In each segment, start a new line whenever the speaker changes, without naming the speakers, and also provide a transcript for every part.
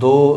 2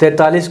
43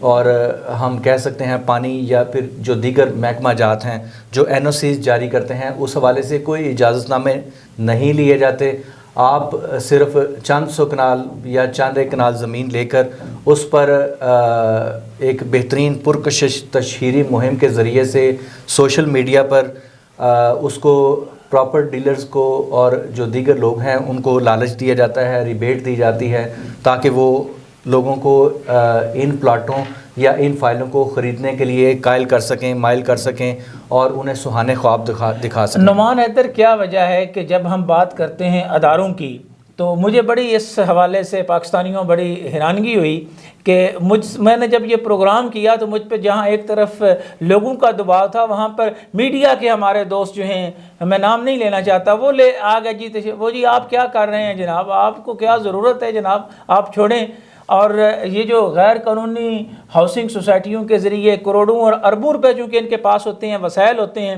اور ہم کہہ سکتے ہیں پانی یا پھر جو دیگر محکمہ جات ہیں جو NOCs جاری کرتے ہیں، اس حوالے سے کوئی اجازت نامے نہیں لیے جاتے. آپ صرف چند سو کنال یا چند ایک کنال زمین لے کر اس پر ایک بہترین پرکشش تشہیری مہم کے ذریعے سے سوشل میڈیا پر اس کو پراپر ڈیلرز کو اور جو دیگر لوگ ہیں ان کو لالچ دیا جاتا ہے، ریبیٹ دی جاتی ہے تاکہ وہ لوگوں کو ان پلاٹوں یا ان فائلوں کو خریدنے کے لیے قائل کر سکیں، مائل کر سکیں اور انہیں سہانے خواب دکھا سکیں.
نعمان حیدر، کیا وجہ ہے کہ جب ہم بات کرتے ہیں اداروں کی تو مجھے بڑی اس حوالے سے پاکستانیوں بڑی حیرانگی ہوئی کہ میں نے جب یہ پروگرام کیا تو مجھ پہ جہاں ایک طرف لوگوں کا دباؤ تھا، وہاں پر میڈیا کے ہمارے دوست جو ہیں، میں نام نہیں لینا چاہتا، وہ آ گئے جی آپ کیا کر رہے ہیں جناب، آپ کو کیا ضرورت ہے جناب، آپ چھوڑیں. اور یہ جو غیر قانونی ہاؤسنگ سوسائٹیوں کے ذریعے کروڑوں اور اربوں روپے چونکہ ان کے پاس ہوتے ہیں، وسائل ہوتے ہیں،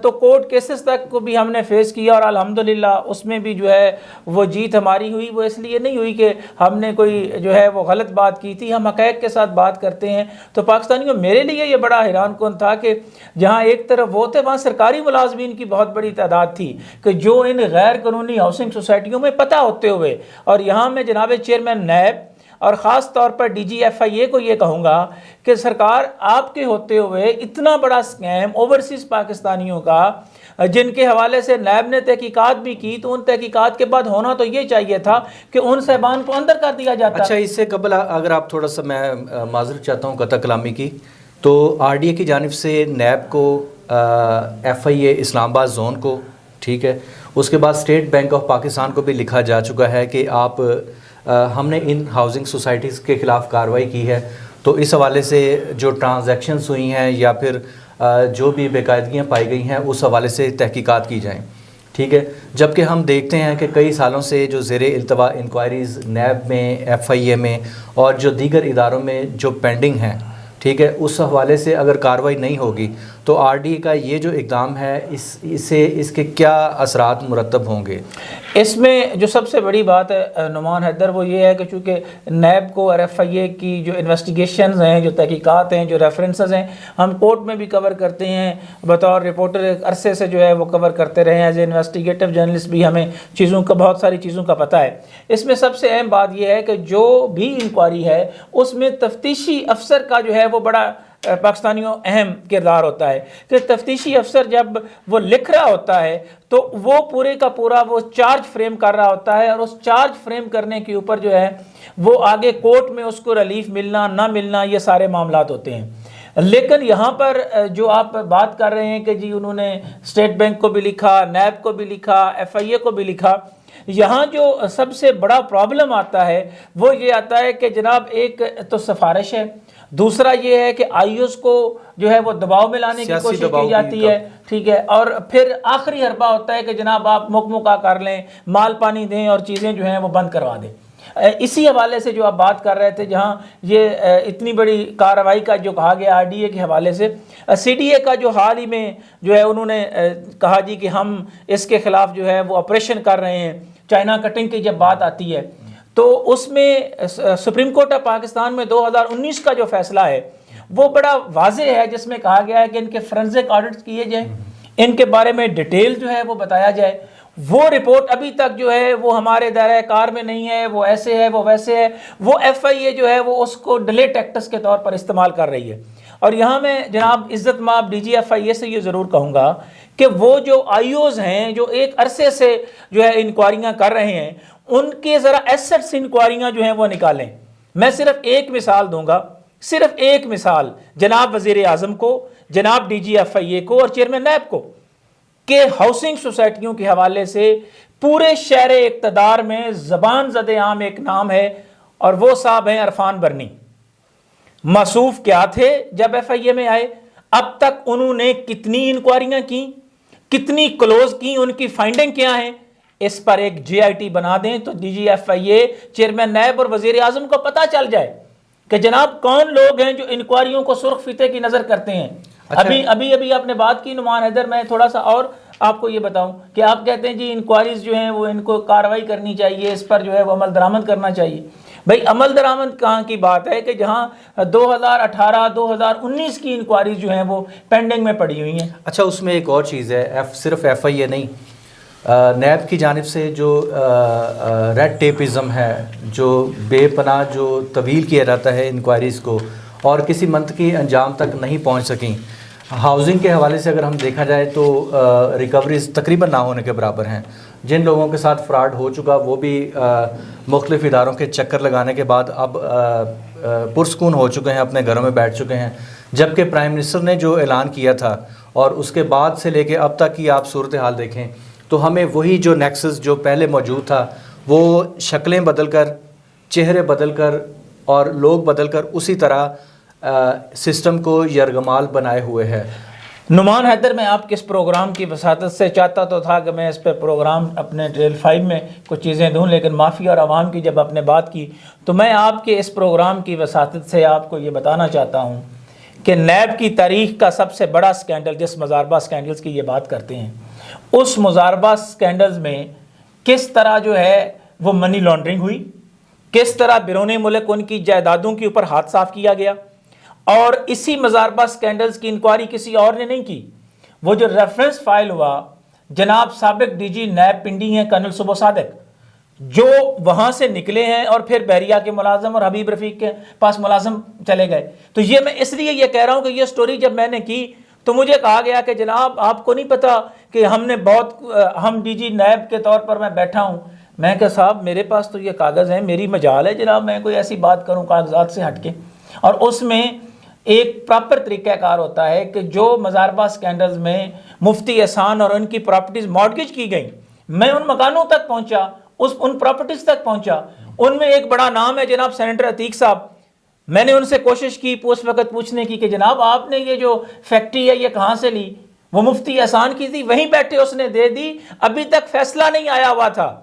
تو کورٹ کیسز تک کو بھی ہم نے فیس کیا اور الحمدللہ اس میں بھی جو ہے وہ جیت ہماری ہوئی. وہ اس لیے نہیں ہوئی کہ ہم نے کوئی جو ہے وہ غلط بات کی تھی، ہم حقائق کے ساتھ بات کرتے ہیں. تو پاکستانیوں میرے لیے یہ بڑا حیران کن تھا کہ جہاں ایک طرف وہ تھے، وہاں سرکاری ملازمین کی بہت بڑی تعداد تھی کہ جو ان غیر قانونی ہاؤسنگ سوسائٹیوں میں پتہ ہوتے ہوئے، اور یہاں میں جناب چیئرمین نیب اور خاص طور پر DGFIA کو یہ کہوں گا کہ سرکار آپ کے ہوتے ہوئے اتنا بڑا سکیم اوورسیز پاکستانیوں کا جن کے حوالے سے نیب نے تحقیقات بھی کی، تو ان تحقیقات کے بعد ہونا تو یہ چاہیے تھا کہ ان صاحبان کو اندر کر دیا جاتا.
اچھا، اس سے قبل اگر آپ تھوڑا سا، میں معذرت چاہتا ہوں قطع کلامی کی، تو RDA کی جانب سے نیب کو، FIA اسلام آباد زون کو، ٹھیک ہے، اس کے بعد اسٹیٹ بینک آف پاکستان کو بھی لکھا جا چکا ہے کہ آپ ہم نے ان ہاؤسنگ سوسائٹیز کے خلاف کارروائی کی ہے، تو اس حوالے سے جو ٹرانزیکشنز ہوئی ہیں یا پھر جو بھی بے قاعدگیاں پائی گئی ہیں اس حوالے سے تحقیقات کی جائیں. ٹھیک ہے، جبکہ ہم دیکھتے ہیں کہ کئی سالوں سے جو زیر التوا انکوائریز نیب میں، FIA میں اور جو دیگر اداروں میں جو پینڈنگ ہیں، ٹھیک ہے، اس حوالے سے اگر کارروائی نہیں ہوگی تو RDA کا یہ جو اقدام ہے اس کے کیا اثرات مرتب ہوں گے؟
اس میں جو سب سے بڑی بات ہے نعمان حیدر، وہ یہ ہے کہ چونکہ نیب کو اور FIA کی جو انویسٹیگیشنز ہیں، جو تحقیقات ہیں، جو ریفرنسز ہیں، ہم کورٹ میں بھی کور کرتے ہیں بطور رپورٹر، ایک عرصے سے جو ہے وہ کور کرتے رہے ہیں. ایز اے انویسٹیگیٹو جرنلسٹ بھی ہمیں بہت ساری چیزوں کا پتہ ہے. اس میں سب سے اہم بات یہ ہے کہ جو بھی انکوائری ہے اس میں تفتیشی افسر کا جو ہے وہ بڑا پاکستانیوں اہم کردار ہوتا ہے کہ تفتیشی افسر جب وہ لکھ رہا ہوتا ہے تو وہ پورے کا پورا وہ چارج فریم کر رہا ہوتا ہے، اور اس چارج فریم کرنے کے اوپر جو ہے وہ آگے کورٹ میں اس کو ریلیف ملنا نہ ملنا، یہ سارے معاملات ہوتے ہیں. لیکن یہاں پر جو آپ بات کر رہے ہیں کہ جی انہوں نے اسٹیٹ بینک کو بھی لکھا، نیب کو بھی لکھا، FIA کو بھی لکھا، یہاں جو سب سے بڑا پرابلم آتا ہے وہ یہ آتا ہے کہ جناب ایک تو سفارش ہے، دوسرا یہ ہے کہ IOs کو جو ہے وہ دباؤ میں لانے کی کوشش کی جاتی ہے، ٹھیک ہے، اور پھر آخری حربہ ہوتا ہے کہ جناب آپ مکمکا کر لیں، مال پانی دیں اور چیزیں جو ہیں وہ بند کروا دیں. اسی حوالے سے جو آپ بات کر رہے تھے، جہاں یہ اتنی بڑی کارروائی کا جو کہا گیا RDA کے حوالے سے، CDA کا جو حال ہی میں جو ہے انہوں نے کہا جی کہ ہم اس کے خلاف جو ہے وہ آپریشن کر رہے ہیں. چائنا کٹنگ کی جب بات آتی ہے تو اس میں سپریم کورٹ آف پاکستان میں 2019 کا جو فیصلہ ہے وہ بڑا واضح ہے، جس میں کہا گیا ہے کہ ان کے فرنزک آڈٹس کیے جائیں، ان کے بارے میں ڈیٹیل جو ہے وہ بتایا جائے. وہ رپورٹ ابھی تک جو ہے وہ ہمارے دائرہ کار میں نہیں ہے، وہ ایسے ہے، وہ ویسے ہے. وہ FIA جو ہے وہ اس کو ڈیلے ٹیکٹس کے طور پر استعمال کر رہی ہے. اور یہاں میں جناب عزت مآب DGFIA سے یہ ضرور کہوں گا کہ وہ جو IOs ہیں جو ایک عرصے سے جو ہے انکوائریاں کر رہے ہیں، ان کے ذرا ایسٹس انکوائریاں جو ہیں وہ نکالیں. میں صرف ایک مثال دوں گا، صرف ایک مثال، جناب وزیر اعظم کو، جناب DGFIA کو اور چیئرمین نیب کو، کہ ہاؤسنگ سوسائٹیوں کے حوالے سے پورے شہر اقتدار میں زبان زد عام ایک نام ہے، اور وہ صاحب ہیں عرفان برنی. موصوف کیا تھے جب FIA میں آئے؟ اب تک انہوں نے کتنی انکوائریاں کی، کتنی کلوز کی، ان کی فائنڈنگ کیا ہیں؟ اس پر ایک GIT بنا دیں تو DGFIA، چیئرمین نیب اور وزیر اعظم کو پتہ چل جائے کہ جناب کون لوگ ہیں جو انکوائریوں کو سرخ فیتے کی نظر کرتے ہیں. ابھی آپ نے بات کی نعمان حیدر، میں تھوڑا سا اور آپ کو یہ بتاؤں کہ آپ کہتے ہیں جی انکوائریز جو ہیں وہ ان کو کارروائی کرنی چاہیے، اس پر جو ہے وہ عمل درآمد کرنا چاہیے. بھائی عمل درآمد کہاں کی بات ہے کہ جہاں 2018 2019 کی انکوائریز جو ہیں وہ پینڈنگ میں پڑی ہوئی ہیں.
اچھا اس میں ایک اور چیز ہے، صرف ایف آئی اے نہیں، نیب کی جانب سے جو ریڈ ٹیپزم ہے، جو بے پناہ جو طویل کیا جاتا ہے انکوائریز کو اور کسی منطقی انجام تک نہیں پہنچ سکیں. ہاؤسنگ کے حوالے سے اگر ہم دیکھا جائے تو ریکوریز تقریباً نہ ہونے کے برابر ہیں. جن لوگوں کے ساتھ فراڈ ہو چکا وہ بھی مختلف اداروں کے چکر لگانے کے بعد اب پرسکون ہو چکے ہیں، اپنے گھروں میں بیٹھ چکے ہیں. جبکہ پرائم منسٹر نے جو اعلان کیا تھا اور اس کے بعد سے لے کے اب تک کی آپ صورتحال دیکھیں تو ہمیں وہی جو نیکسس جو پہلے موجود تھا وہ شکلیں بدل کر، چہرے بدل کر اور لوگ بدل کر اسی طرح سسٹم کو یرغمال بنائے ہوئے ہے.
نعمان حیدر، میں آپ کے اس پروگرام کی وساطت سے چاہتا تو تھا کہ میں اس پہ پروگرام اپنے ریل 5 میں کچھ چیزیں دوں، لیکن مافیا اور عوام کی جب آپ نے بات کی تو میں آپ کے اس پروگرام کی وساطت سے آپ کو یہ بتانا چاہتا ہوں کہ نیب کی تاریخ کا سب سے بڑا سکینڈل، جس مزاربہ سکینڈلز کی یہ بات کرتے ہیں، اس مزاربہ سکینڈلز میں کس طرح جو ہے وہ منی لانڈرنگ ہوئی، کس طرح بیرون ملک ان کی جائیدادوں کے اوپر ہاتھ صاف کیا گیا. اور اسی مزاربہ سکینڈلز کی انکوائری کسی اور نے نہیں کی. وہ جو ریفرنس فائل ہوا، جناب سابق ڈی جی نیب پنڈی ہیں کرنل صبح صادق، جو وہاں سے نکلے ہیں اور پھر بحریہ کے ملازم اور حبیب رفیق کے پاس ملازم چلے گئے. تو یہ میں اس لیے یہ کہہ رہا ہوں کہ یہ سٹوری جب میں نے کی تو مجھے کہا گیا کہ جناب آپ کو نہیں پتا کہ ہم ڈی جی نیب کے طور پر میں بیٹھا ہوں. میں کہا صاحب میرے پاس تو یہ کاغذ ہیں، میری مجال ہے جناب میں کوئی ایسی بات کروں کاغذات سے ہٹ کے. اور اس میں ایک پراپر طریقہ کار ہوتا ہے کہ جو مزاربہ سکینڈلز میں مفتی احسان اور ان کی پراپرٹیز مارگیج کی گئیں، میں ان مکانوں تک پہنچا، ان پراپرٹیز تک پہنچا. ان میں ایک بڑا نام ہے جناب سینیٹر عتیق صاحب. میں نے ان سے کوشش کی اس وقت پوچھنے کی کہ جناب آپ نے یہ جو فیکٹری ہے یہ کہاں سے لی؟ وہ مفتی احسان کی تھی، وہیں بیٹھے اس نے دے دی، ابھی تک فیصلہ نہیں آیا ہوا تھا.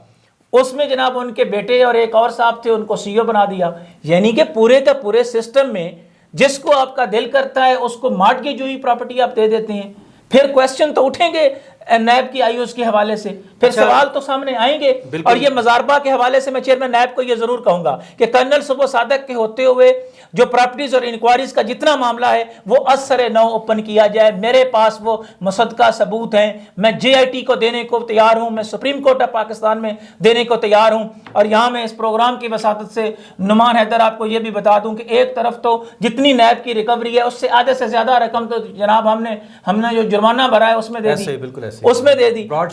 اس میں جناب ان کے بیٹے اور ایک اور صاحب تھے، ان کو سی او بنا دیا. یعنی کہ پورے کا پورے سسٹم میں جس کو آپ کا دل کرتا ہے اس کو مارگیج ہوئی پراپرٹی آپ دے دیتے ہیں. پھر کویسچن تو اٹھیں گے نیب کی آئی اوز کے حوالے سے، پھر سوال تو سامنے آئیں گے. اور یہ مزاربہ کے حوالے سے میں چیئرمین نیب کو یہ ضرور کہوں گا کہ کرنل صبح صادق کے ہوتے ہوئے جو پراپرٹیز اور انکوائریز کا جتنا معاملہ ہے وہ اثر نو اوپن کیا جائے. میرے پاس وہ مصدقہ ثبوت ہیں، میں جے آئی ٹی کو دینے کو تیار ہوں، میں سپریم کورٹ آف پاکستان میں دینے کو تیار ہوں. اور یہاں میں اس پروگرام کی وساطت سے نعمان حیدر آپ کو یہ بھی بتا دوں کہ ایک طرف تو جتنی نیب کی ریکوری ہے اس سے آدھے سے زیادہ رقم تو جناب ہم نے جو جرمانہ بھرا ہے اس میں دے دی، اس میں دے دی. براڈ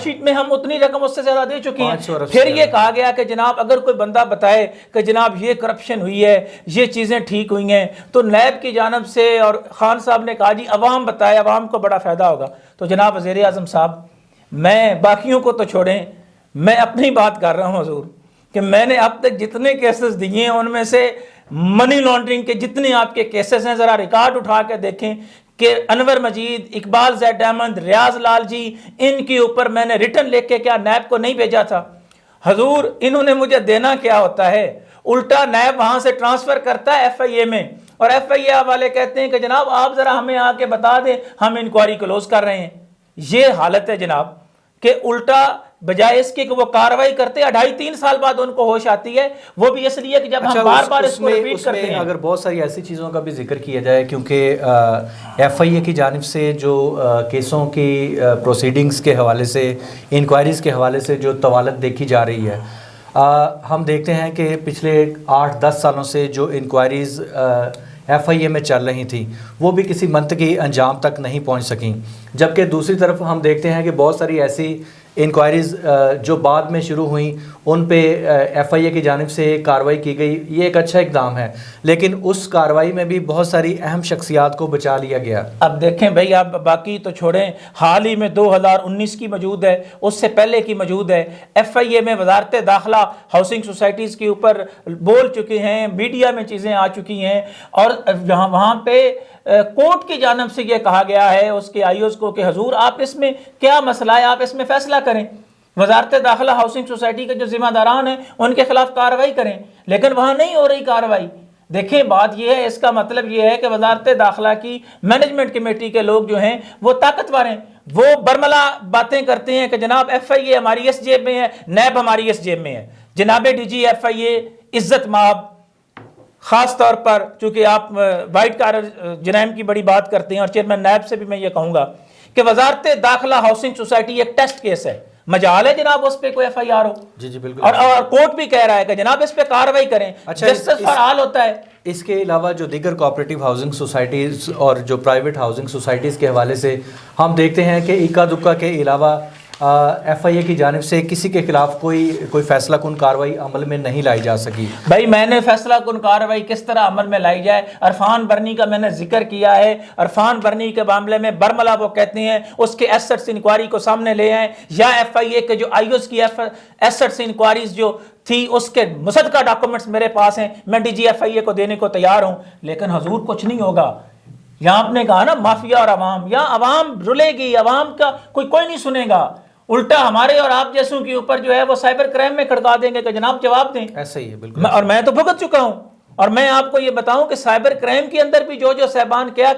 شیٹ میں ہم اتنی رقم اس سے زیادہ دے چکے ہیں. پھر یہ کہا گیا کہ جناب اگر کوئی بندہ بتائے کہ جناب یہ کرپشن ہوئی ہے، یہ چیزیں ٹھیک ہوئی ہیں، تو نیب کی جانب سے اور خان صاحب نے کہا جی عوام بتائے، عوام کو بڑا فائدہ ہوگا. تو جناب وزیر اعظم صاحب، میں باقیوں کو تو چھوڑیں، میں اپنی بات کر رہا ہوں حضور، کہ میں نے اب تک جتنے کیسز دیے ہیں ان میں سے منی لانڈرنگ کے جتنے آپ کے کیسز ہیں ذرا ریکارڈ اٹھا کے دیکھیں کہ انور مجید، اقبال زید احمد، ریاض لال جی، ان کے اوپر میں نے ریٹن لکھ کے کیا نیب کو نہیں بھیجا تھا؟ حضور انہوں نے مجھے دینا کیا ہوتا ہے، الٹا نیب وہاں سے ٹرانسفر کرتا ہے ایف آئی اے میں، اور ایف آئی اے والے کہتے ہیں کہ جناب آپ ذرا ہمیں آ کے بتا دیں، ہم انکوائری کلوز کر رہے ہیں. یہ حالت ہے جناب کہ الٹا بجائے اس کے کہ وہ کاروائی کرتے 2.5-3 سال بعد ان کو ہوش آتی ہے، وہ بھی اس لیے کہ جب ہم بار بار اس کو ریپیٹ کرتے ہیں.
اگر بہت ساری ایسی چیزوں کا بھی ذکر کیا جائے، کیونکہ ایف آئی اے کی جانب سے جو کیسوں کی پروسیڈنگز کے حوالے سے، انکوائریز کے حوالے سے جو طوالت دیکھی جا رہی ہے، ہم دیکھتے ہیں کہ پچھلے 8-10 سالوں سے جو انکوائریز ایف آئی اے میں چل رہی تھیں وہ بھی کسی منطقی انجام تک نہیں پہنچ سکیں. جبکہ دوسری طرف ہم دیکھتے ہیں کہ بہت ساری ایسی انکوائریز جو بعد میں شروع ہوئیں ان پہ ایف آئی اے کی جانب سے کارروائی کی گئی. یہ ایک اچھا اقدام ہے، لیکن اس کارروائی میں بھی بہت ساری اہم شخصیات کو بچا لیا گیا.
اب دیکھیں بھائی، آپ باقی تو چھوڑیں، حال ہی میں 2019 کی موجود ہے، اس سے پہلے کی موجود ہے. ایف آئی اے میں وزارت داخلہ ہاؤسنگ سوسائٹیز کے اوپر بول چکے ہیں، میڈیا میں چیزیں آ چکی ہیں، اور وہاں پہ کورٹ کی جانب سے یہ کہا گیا ہے اس کے آئی اوز کو کہ حضور آپ اس میں کیا مسئلہ ہے، آپ اس میں فیصلہ کریں. وزارت داخلہ ہاؤسنگ سوسائٹی کے جو ذمہ داران ہیں ان کے خلاف کارروائی کریں، لیکن وہاں نہیں ہو رہی کارروائی. دیکھیں بات یہ ہے، اس کا مطلب یہ ہے کہ وزارت داخلہ کی مینجمنٹ کمیٹی کے لوگ جو ہیں وہ طاقتور ہیں، وہ برملا باتیں کرتے ہیں کہ جناب ایف آئی اے ہماری اس جیب میں ہے، نیب ہماری اس جیب میں ہے. جناب ڈی جی ایف آئی اے عزت مآب، خاص طور پر چونکہ آپ وائٹ کالر جرائم کی بڑی بات کرتے ہیں، اور چیئرمین نیب سے بھی میں یہ کہوں گا کہ وزارت داخلہ ہاؤسنگ سوسائٹی ایک ٹیسٹ کیس ہے، مجال ہے جناب اس پہ کوئی ایف آئی آر ہو،
جی بالکل،
اور کورٹ بھی کہہ رہا ہے کہ جناب اس پہ کارروائی کریں، جسٹس فعال ہوتا ہے۔
اس کے علاوہ جو دیگر کوآپریٹو ہاؤسنگ سوسائٹیز اور جو پرائیویٹ ہاؤسنگ سوسائٹیز کے حوالے سے ہم دیکھتے ہیں کہ اکا دکا کے علاوہ ایف آئی اے کی جانب سے کسی کے خلاف کوئی فیصلہ کن کارروائی عمل میں نہیں لائی جا سکی۔
بھائی میں نے فیصلہ کن کارروائی کس طرح عمل میں لائی جائے، عرفان برنی کا میں نے ذکر کیا ہے، عرفان برنی کے معاملے میں برملا وہ کہتے ہیں اس کے ایسٹس انکوائری کو سامنے لے آئیں، یا ایف آئی اے کے جو آئی اوز کی ایسٹس انکوائریز جو تھی اس کے مصدقہ ڈاکومنٹس میرے پاس ہیں، میں ڈی جی ایف آئی اے کو دینے کو تیار ہوں، لیکن حضور کچھ نہیں ہوگا۔ یہاں آپ نے کہا نا مافیا اور عوام، یا عوام رلے گی، عوام کا کوئی نہیں سنے گا، الٹا ہمارے اور آپ جیسوں کے اوپر جو ہے وہ سائبر کرائم میں کھڑکا دیں گے کہ جناب جواب دیں۔
ایسا ہی ہے بالکل،
اور میں تو بھگت چکا ہوں، اور میں آپ کو یہ بتاؤں کہ سائبر کرائم کے اندر بھی جو صاحبان کیا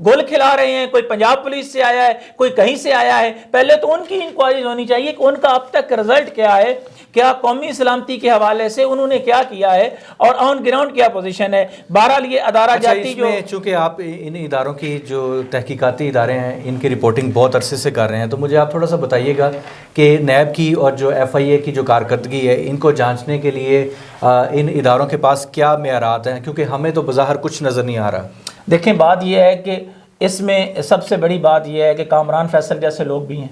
گول کھلا رہے ہیں، کوئی پنجاب پولیس سے آیا ہے، کوئی کہیں سے آیا ہے، پہلے تو ان کی انکوائریز ہونی چاہیے کہ ان کا اب تک رزلٹ کیا ہے، کیا قومی سلامتی کے حوالے سے انہوں نے کیا کیا ہے، اور آن گراؤنڈ کیا پوزیشن ہے۔ بہرحال یہ ادارہ جاتی جو
چونکہ آپ ان اداروں کی جو تحقیقاتی ادارے ہیں ان کی رپورٹنگ بہت عرصے سے کر رہے ہیں، تو مجھے آپ تھوڑا سا بتائیے گا کہ نیب کی اور جو ایف آئی اے کی جو کارکردگی ہے ان کو جانچنے کے لیے ان اداروں کے پاس کیا معیارات ہیں، کیونکہ ہمیں تو بظاہر کچھ نظر نہیں آ رہا۔
دیکھیں بات یہ ہے کہ اس میں سب سے بڑی بات یہ ہے کہ کامران فیصل جیسے لوگ بھی ہیں،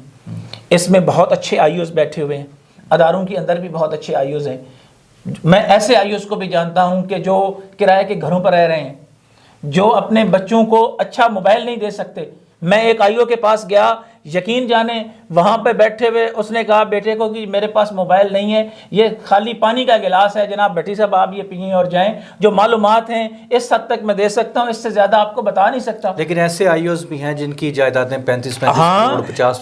اس میں بہت اچھے آئی اوز بیٹھے ہوئے ہیں، اداروں کے اندر بھی بہت اچھے آئی اوز ہیں۔ میں ایسے آئی اوز کو بھی جانتا ہوں کہ جو کرائے کے گھروں پر رہ رہے ہیں، جو اپنے بچوں کو اچھا موبائل نہیں دے سکتے۔ میں ایک آئی او کے پاس گیا، یقین جانیں وہاں پہ بیٹھے ہوئے اس نے کہا بیٹے کو کہ میرے پاس موبائل نہیں ہے، یہ خالی پانی کا گلاس ہے جناب بھٹی صاحب آپ یہ پئیں اور جائیں، جو معلومات ہیں اس حد تک میں دے سکتا ہوں، اس سے زیادہ آپ کو بتا نہیں سکتا۔
لیکن ایسے آئی اوز بھی ہیں جن کی جائیدادیں 35
کروڑ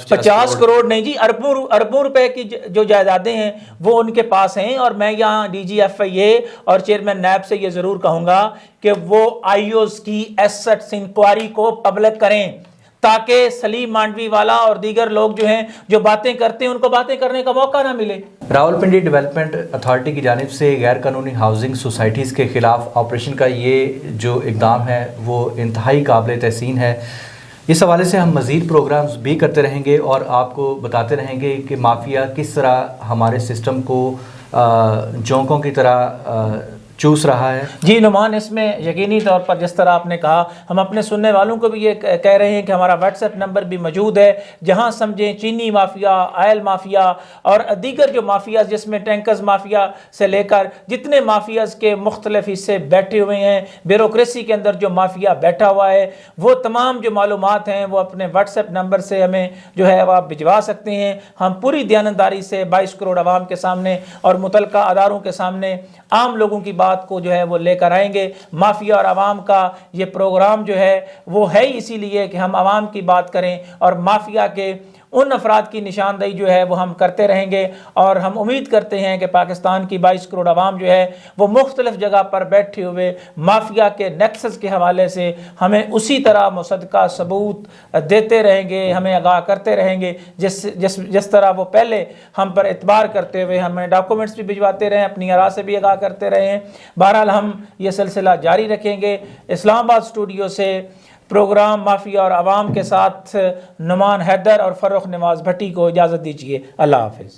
50 کروڑ نہیں جی، اربوں روپے کی جو جائیدادیں ہیں وہ ان کے پاس ہیں۔ اور میں یہاں ڈی جی ایف آئی اے اور چیئرمین نیب سے یہ ضرور کہوں گا کہ وہ آئی اوز کی ایسٹس انکوائری کو پبلک کریں، تاکہ سلیم مانڈوی والا اور دیگر لوگ جو ہیں جو باتیں کرتے ہیں ان کو باتیں کرنے کا موقع نہ ملے۔
راولپنڈی ڈیولپمنٹ اتھارٹی کی جانب سے غیر قانونی ہاؤسنگ سوسائٹیز کے خلاف آپریشن کا یہ جو اقدام ہے وہ انتہائی قابل تحسین ہے۔ اس حوالے سے ہم مزید پروگرامز بھی کرتے رہیں گے اور آپ کو بتاتے رہیں گے کہ مافیا کس طرح ہمارے سسٹم کو جونکوں کی طرح چوس رہا ہے۔
جی نعمان، اس میں یقینی طور پر جس طرح آپ نے کہا، ہم اپنے سننے والوں کو بھی یہ کہہ رہے ہیں کہ ہمارا واٹس ایپ نمبر بھی موجود ہے، جہاں سمجھیں چینی مافیا، آئل مافیا اور دیگر جو مافیاز جس میں ٹینکرز مافیا سے لے کر جتنے مافیاز کے مختلف حصے بیٹھے ہوئے ہیں، بیوروکریسی کے اندر جو مافیا بیٹھا ہوا ہے، وہ تمام جو معلومات ہیں وہ اپنے واٹس ایپ نمبر سے ہمیں جو ہے وہ آپ بھجوا سکتے ہیں۔ ہم پوری دیانتداری سے 22 کروڑ عوام کے سامنے اور متعلقہ اداروں کے سامنے عام لوگوں کی بات کو جو ہے وہ لے کر آئیں گے۔ مافیا اور عوام کا یہ پروگرام جو ہے وہ ہے اسی لیے کہ ہم عوام کی بات کریں اور مافیا کے ان افراد کی نشاندہی جو ہے وہ ہم کرتے رہیں گے، اور ہم امید کرتے ہیں کہ پاکستان کی 22 کروڑ عوام جو ہے وہ مختلف جگہ پر بیٹھے ہوئے مافیا کے نیکسس کے حوالے سے ہمیں اسی طرح مصدقہ ثبوت دیتے رہیں گے، ہمیں آگاہ کرتے رہیں گے، جس طرح وہ پہلے ہم پر اعتبار کرتے ہوئے ہمیں ڈاکومنٹس بھی بھجواتے رہے، اپنی آراء سے بھی آگاہ کرتے رہے ہیں۔ بہرحال ہم یہ سلسلہ جاری رکھیں گے۔ اسلام آباد اسٹوڈیو سے پروگرام مافیا اور عوام کے ساتھ نعمان حیدر اور فروخ نواز بھٹی کو اجازت دیجیے۔ اللہ حافظ۔